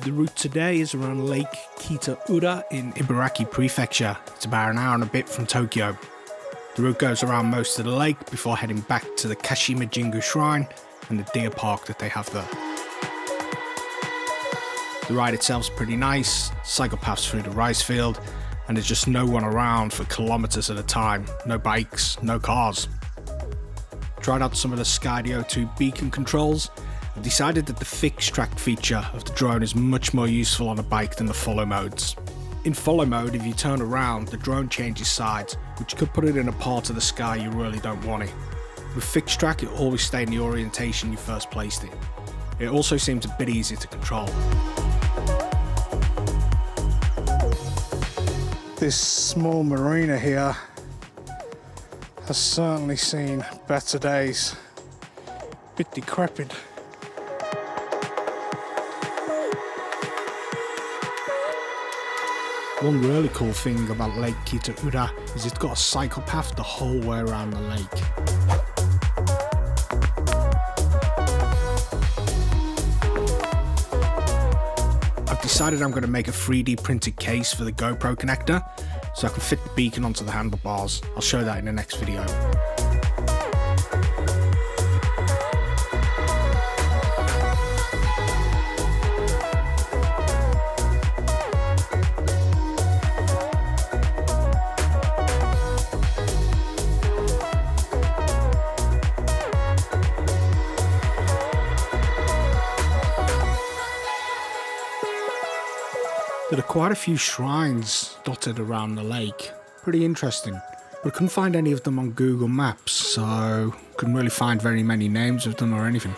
The route today is around Lake Kitaura in Ibaraki prefecture. It's about an hour and a bit from Tokyo. The route goes around most of the lake before heading back to the Kashima Jingu Shrine and the deer park that they have there. The ride itself is pretty nice, cycle paths through the rice field, and there's just no one around for kilometers at a time. No bikes, no cars. Tried out some of the Skydio 2 beacon controls. I've decided that the fixed track feature of the drone is much more useful on a bike than the follow modes. In follow mode, if you turn around, the drone changes sides, which could put it in a part of the sky you really don't want it. With fixed track, it always stayed in the orientation you first placed it. It also seems a bit easier to control. This small marina here has certainly seen better days. Bit decrepit. One really cool thing about Lake Kitaura is it's got a cycle path the whole way around the lake. I've decided I'm going to make a 3D printed case for the GoPro connector so I can fit the beacon onto the handlebars. I'll show that in the next video. There are quite a few shrines dotted around the lake. Pretty interesting. But I couldn't find any of them on Google Maps, so couldn't really find very many names of them or anything.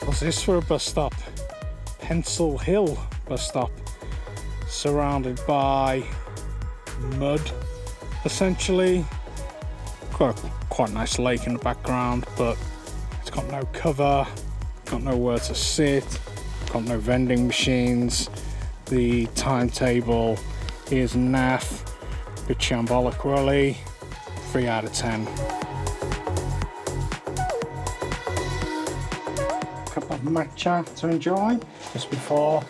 What's this for a bus stop? Pencil Hill bus stop. Surrounded by mud. Essentially, quite a nice lake in the background, but it's got no cover, got nowhere to sit, got no vending machines. The timetable is naff, bit shambolic really. 3 out of 10. Cup of matcha to enjoy just before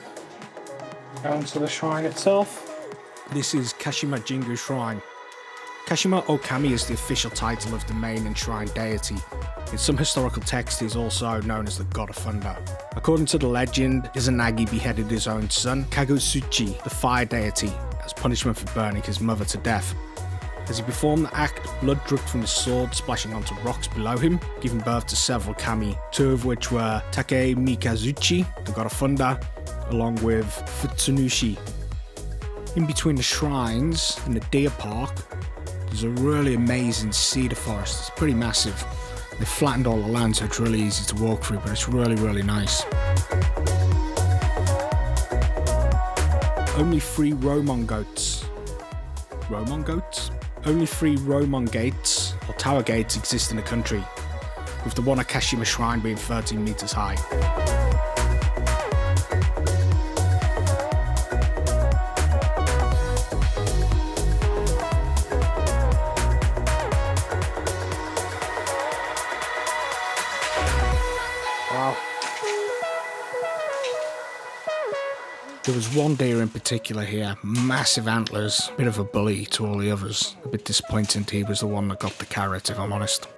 going to the shrine itself. This is Kashima Jingu Shrine. Kashima Okami is the official title of the main enshrined deity. In some historical texts, he is also known as the God of Thunder. According to the legend, Izanagi beheaded his own son, Kagutsuchi, the fire deity, as punishment for burning his mother to death. As he performed the act, blood dripped from his sword, splashing onto rocks below him, giving birth to several kami, 2 of which were Take Mikazuchi, the God of Thunder, along with Futsunushi. In between the shrines and the deer park, there's a really amazing cedar forest. It's pretty massive. They've flattened all the land so it's really easy to walk through, but it's really nice. Only 3 Romon goats. Romon goats? Only 3 Romon gates, or tower gates, exist in the country, with the one at Kashima Shrine being 13 meters high. Wow. There was one deer in particular here, massive antlers, bit of a bully to all the others. A bit disappointing he was the one that got the carrot, if I'm honest.